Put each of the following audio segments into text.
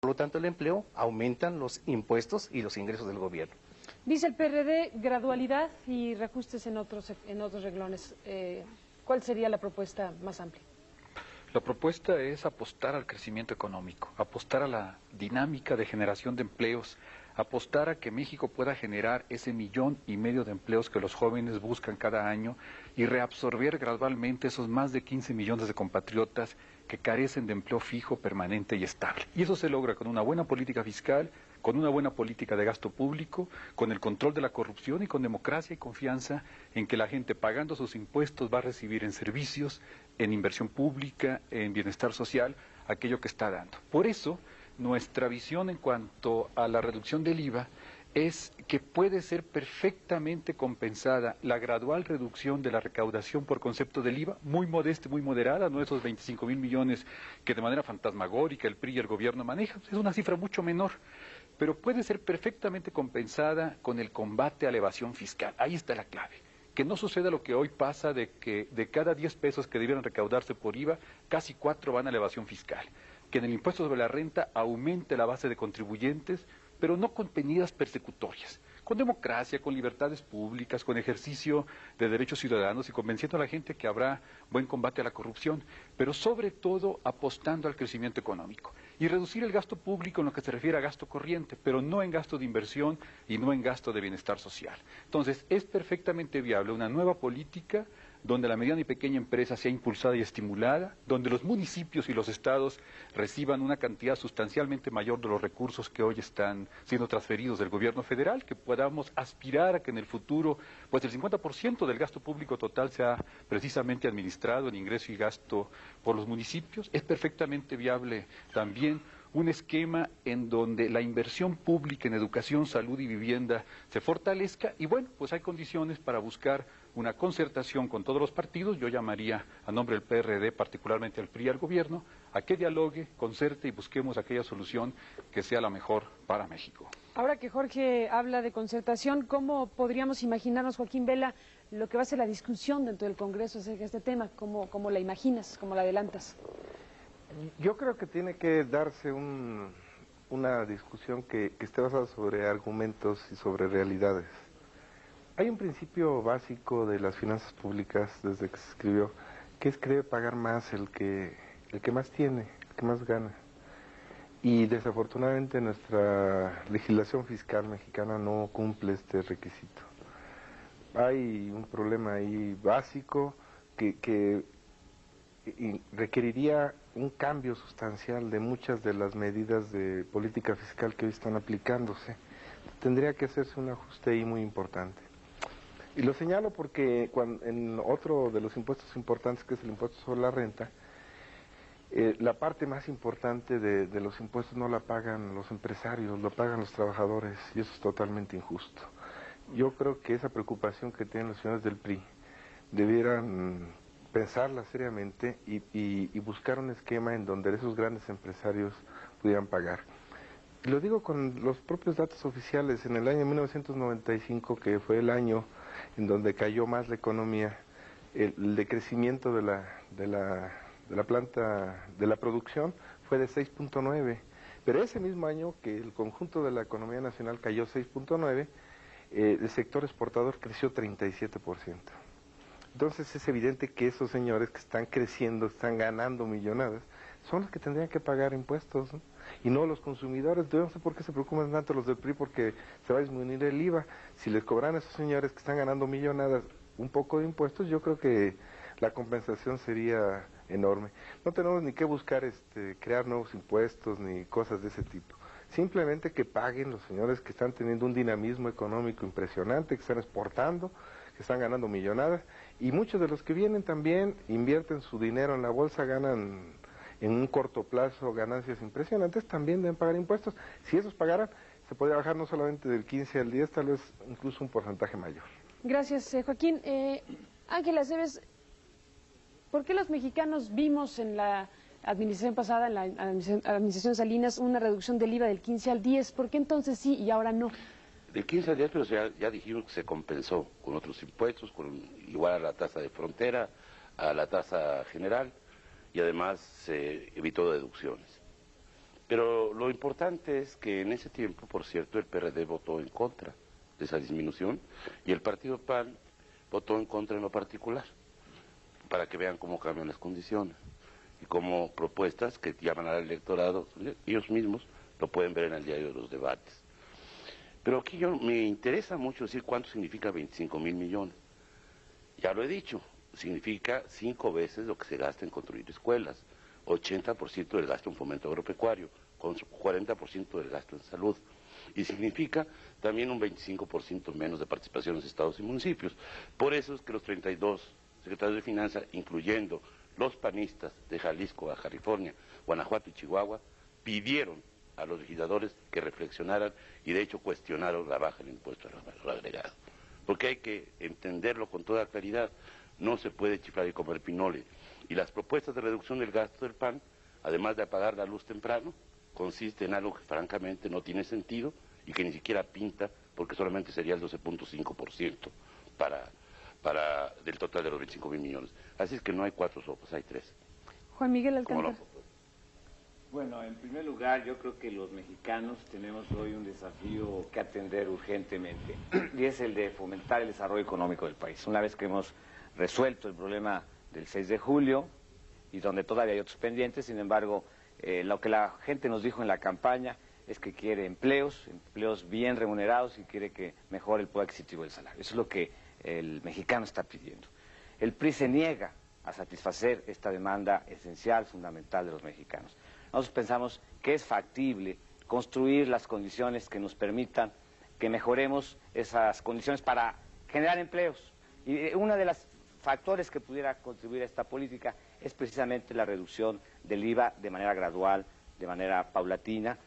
Por lo tanto, el empleo, aumentan los impuestos y los ingresos del gobierno. Dice el PRD, gradualidad y reajustes en otros renglones. ¿Cuál sería la propuesta más amplia? La propuesta es apostar al crecimiento económico, apostar a la dinámica de generación de empleos, apostar a que México pueda generar ese 1,5 millones de empleos que los jóvenes buscan cada año y reabsorber gradualmente esos más de 15 millones de compatriotas que carecen de empleo fijo, permanente y estable. Y eso se logra con una buena política fiscal, con una buena política de gasto público, con el control de la corrupción y con democracia y confianza en que la gente pagando sus impuestos va a recibir en servicios, en inversión pública, en bienestar social, aquello que está dando. Por eso, nuestra visión en cuanto a la reducción del IVA es que puede ser perfectamente compensada la gradual reducción de la recaudación por concepto del IVA, muy modesta, muy moderada, no esos 25,000 millones que de manera fantasmagórica el PRI y el gobierno manejan, es una cifra mucho menor, pero puede ser perfectamente compensada con el combate a la evasión fiscal. Ahí está la clave. Que no suceda lo que hoy pasa de que de cada 10 pesos que debieran recaudarse por IVA, casi 4 van a la evasión fiscal. Que en el impuesto sobre la renta aumente la base de contribuyentes, pero no con medidas persecutorias, con democracia, con libertades públicas, con ejercicio de derechos ciudadanos y convenciendo a la gente que habrá buen combate a la corrupción, pero sobre todo apostando al crecimiento económico y reducir el gasto público en lo que se refiere a gasto corriente, pero no en gasto de inversión y no en gasto de bienestar social. Entonces, es perfectamente viable una nueva política donde la mediana y pequeña empresa sea impulsada y estimulada, donde los municipios y los estados reciban una cantidad sustancialmente mayor de los recursos que hoy están siendo transferidos del gobierno federal, que podamos aspirar a que en el futuro, pues el 50% del gasto público total sea precisamente administrado en ingreso y gasto por los municipios. Es perfectamente viable también un esquema en donde la inversión pública en educación, salud y vivienda se fortalezca y bueno, pues hay condiciones para buscar una concertación con todos los partidos. Yo llamaría a nombre del PRD, particularmente al PRI y al gobierno, a que dialogue, concerte y busquemos aquella solución que sea la mejor para México. Ahora que Jorge habla de concertación, ¿cómo podríamos imaginarnos, Joaquín Vela, lo que va a ser la discusión dentro del Congreso acerca de este tema? ¿Cómo la imaginas, cómo la adelantas? Yo creo que tiene que darse una discusión que esté basada sobre argumentos y sobre realidades. Hay un principio básico de las finanzas públicas desde que se escribió, que es que debe pagar más el que más tiene, el que más gana. Y desafortunadamente nuestra legislación fiscal mexicana no cumple este requisito. Hay un problema ahí básico que requeriría un cambio sustancial de muchas de las medidas de política fiscal que hoy están aplicándose. Tendría que hacerse un ajuste ahí muy importante. Y lo señalo porque en otro de los impuestos importantes, que es el impuesto sobre la renta, la parte más importante de los impuestos no la pagan los empresarios, lo pagan los trabajadores, y eso es totalmente injusto. Yo creo que esa preocupación que tienen los señores del PRI debieran pensarla seriamente y buscar un esquema en donde esos grandes empresarios pudieran pagar. Y lo digo con los propios datos oficiales. En el año 1995, que fue el año en donde cayó más la economía, el decrecimiento de la planta, de la producción, fue de 6.9. Pero ese mismo año que el conjunto de la economía nacional cayó 6.9, el sector exportador creció 37%. Entonces es evidente que esos señores que están creciendo, están ganando millonadas, son los que tendrían que pagar impuestos, ¿no? Y no los consumidores. Yo no sé por qué se preocupan tanto los del PRI, porque se va a disminuir el IVA. Si les cobran a esos señores que están ganando millonadas un poco de impuestos, yo creo que la compensación sería enorme. No tenemos ni que buscar crear nuevos impuestos ni cosas de ese tipo. Simplemente que paguen los señores que están teniendo un dinamismo económico impresionante, que están exportando, que están ganando millonadas, y muchos de los que vienen también invierten su dinero en la bolsa, ganan en un corto plazo ganancias impresionantes, también deben pagar impuestos. Si esos pagaran, se podría bajar no solamente del 15 al 10, tal vez incluso un porcentaje mayor. Gracias, Joaquín. Ángela Aceves, ¿por qué los mexicanos vimos en la administración pasada, en la administración Salinas, una reducción del IVA del 15 al 10? ¿Por qué entonces sí y ahora no? Del 15 al 10, pero ya dijimos que se compensó con otros impuestos, igual a la tasa de frontera, a la tasa general, y además se evitó deducciones. Pero lo importante es que en ese tiempo, por cierto, el PRD votó en contra de esa disminución y el partido PAN votó en contra en lo particular, para que vean cómo cambian las condiciones y cómo propuestas que llaman al electorado, ellos mismos lo pueden ver en el diario de los debates. Pero aquí me interesa mucho decir cuánto significa 25,000 millones. Ya lo he dicho, significa 5 veces lo que se gasta en construir escuelas, 80% del gasto en fomento agropecuario, con 40% del gasto en salud. Y significa también un 25% menos de participación en los estados y municipios. Por eso es que los 32 secretarios de Finanzas, incluyendo los panistas de Jalisco, Baja California, Guanajuato y Chihuahua, pidieron a los legisladores que reflexionaran y de hecho cuestionaron la baja del impuesto al valor agregado. Porque hay que entenderlo con toda claridad, no se puede chiflar y comer pinole. Y las propuestas de reducción del gasto del PAN, además de apagar la luz temprano, consiste en algo que francamente no tiene sentido y que ni siquiera pinta, porque solamente sería el 12.5% del total de los 25,000 millones. Así es que no hay 4 sopas, hay 3. Juan Miguel Alcántara. Bueno, en primer lugar, yo creo que los mexicanos tenemos hoy un desafío que atender urgentemente, y es el de fomentar el desarrollo económico del país. Una vez que hemos resuelto el problema del 6 de julio, y donde todavía hay otros pendientes, sin embargo, lo que la gente nos dijo en la campaña es que quiere empleos bien remunerados y quiere que mejore el poder adquisitivo del salario. Eso es lo que el mexicano está pidiendo. El PRI se niega a satisfacer esta demanda esencial, fundamental de los mexicanos. Nosotros pensamos que es factible construir las condiciones que nos permitan que mejoremos esas condiciones para generar empleos. Y uno de los factores que pudiera contribuir a esta política es precisamente la reducción del IVA de manera gradual, de manera paulatina,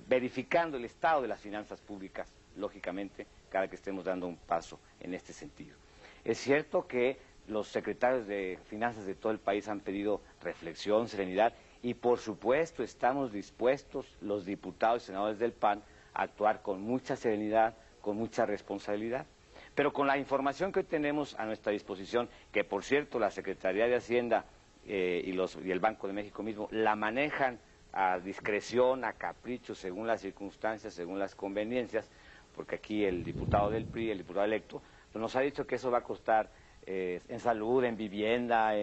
verificando el estado de las finanzas públicas, lógicamente, cada que estemos dando un paso en este sentido. Es cierto que los secretarios de Finanzas de todo el país han pedido reflexión, serenidad, y por supuesto estamos dispuestos, los diputados y senadores del PAN, a actuar con mucha serenidad, con mucha responsabilidad. Pero con la información que hoy tenemos a nuestra disposición, que por cierto la Secretaría de Hacienda y el Banco de México mismo la manejan a discreción, a capricho, según las circunstancias, según las conveniencias, porque aquí el diputado del PRI, el diputado electo, nos ha dicho que eso va a costar en salud, en vivienda,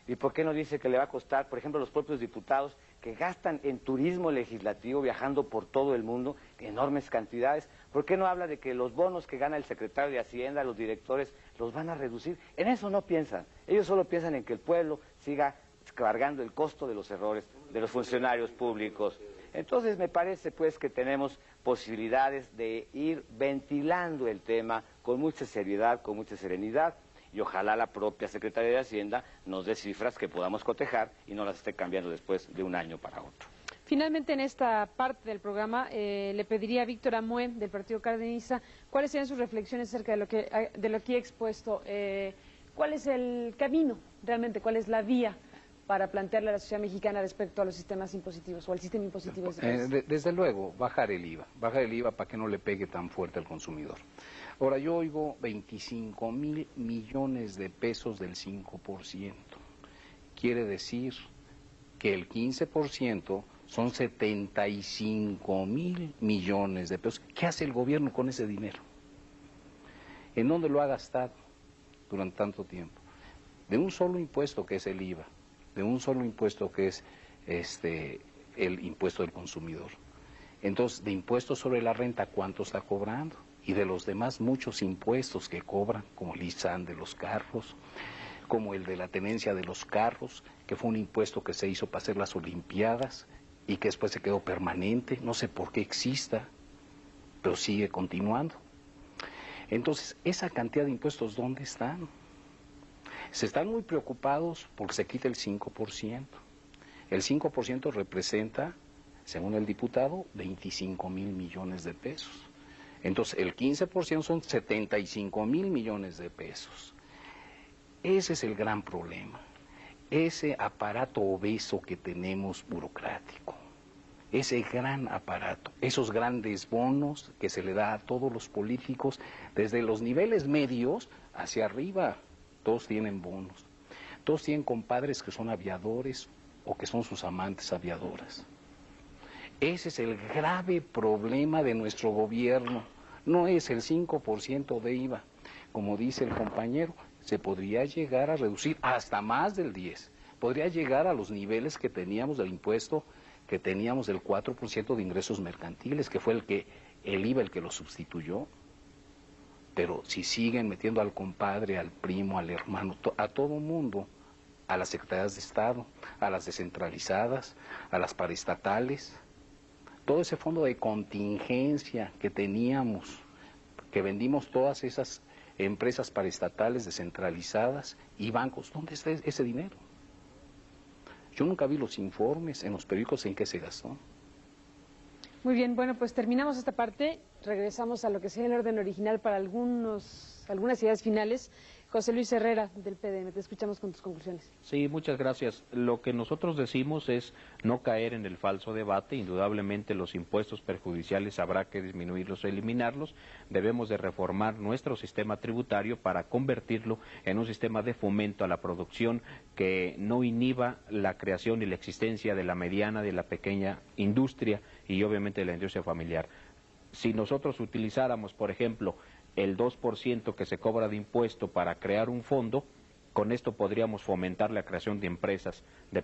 ¿y por qué no dice que le va a costar, por ejemplo, los propios diputados que gastan en turismo legislativo, viajando por todo el mundo, enormes cantidades? ¿Por qué no habla de que los bonos que gana el secretario de Hacienda, los directores, los van a reducir? En eso no piensan. Ellos solo piensan en que el pueblo siga cargando el costo de los errores de los funcionarios públicos. Entonces me parece pues que tenemos posibilidades de ir ventilando el tema con mucha seriedad, con mucha serenidad, y ojalá la propia Secretaría de Hacienda nos dé cifras que podamos cotejar y no las esté cambiando después de un año para otro. Finalmente, en esta parte del programa, le pediría a Víctor Amue, del Partido Cardenista, cuáles serían sus reflexiones acerca de lo que he expuesto. ¿Cuál es el camino realmente? ¿Cuál es la vía para plantearle a la sociedad mexicana respecto a los sistemas impositivos o al sistema impositivo? Desde luego, bajar el IVA para que no le pegue tan fuerte al consumidor. Ahora, yo oigo 25,000 millones de pesos del 5%. Quiere decir que el 15% son 75,000 millones de pesos. ¿Qué hace el gobierno con ese dinero? ¿En dónde lo ha gastado durante tanto tiempo? De un solo impuesto que es el IVA, de un solo impuesto que es el impuesto del consumidor. Entonces, de impuestos sobre la renta, ¿cuánto está cobrando? Y de los demás muchos impuestos que cobran, como el ISAN de los carros, como el de la tenencia de los carros, que fue un impuesto que se hizo para hacer las Olimpiadas y que después se quedó permanente, no sé por qué exista, pero sigue continuando. Entonces, esa cantidad de impuestos, ¿dónde están? Se están muy preocupados porque se quita el 5%. El 5% representa, según el diputado, 25,000 millones de pesos. Entonces, el 15% son 75,000 millones de pesos. Ese es el gran problema. Ese aparato obeso que tenemos burocrático. Ese gran aparato, esos grandes bonos que se le da a todos los políticos, desde los niveles medios hacia arriba, todos tienen bonos. Todos tienen compadres que son aviadores o que son sus amantes aviadoras. Ese es el grave problema de nuestro gobierno. No es el 5% de IVA. Como dice el compañero, se podría llegar a reducir hasta más del 10%. Podría llegar a los niveles que teníamos del impuesto, que teníamos del 4% de ingresos mercantiles, que fue el IVA el que lo sustituyó. Pero si siguen metiendo al compadre, al primo, al hermano, a todo mundo, a las secretarías de Estado, a las descentralizadas, a las paraestatales, todo ese fondo de contingencia que teníamos, que vendimos todas esas empresas paraestatales descentralizadas y bancos, ¿dónde está ese dinero? Yo nunca vi los informes en los periódicos en qué se gastó. Muy bien, bueno, pues terminamos esta parte, regresamos a lo que sería el orden original para algunas ideas finales. José Luis Herrera, del PDM, te escuchamos con tus conclusiones. Sí, muchas gracias. Lo que nosotros decimos es no caer en el falso debate. Indudablemente los impuestos perjudiciales habrá que disminuirlos o eliminarlos. Debemos de reformar nuestro sistema tributario para convertirlo en un sistema de fomento a la producción que no inhiba la creación y la existencia de la mediana, de la pequeña industria y obviamente de la industria familiar. Si nosotros utilizáramos, por ejemplo, el 2% que se cobra de impuesto para crear un fondo, con esto podríamos fomentar la creación de empresas de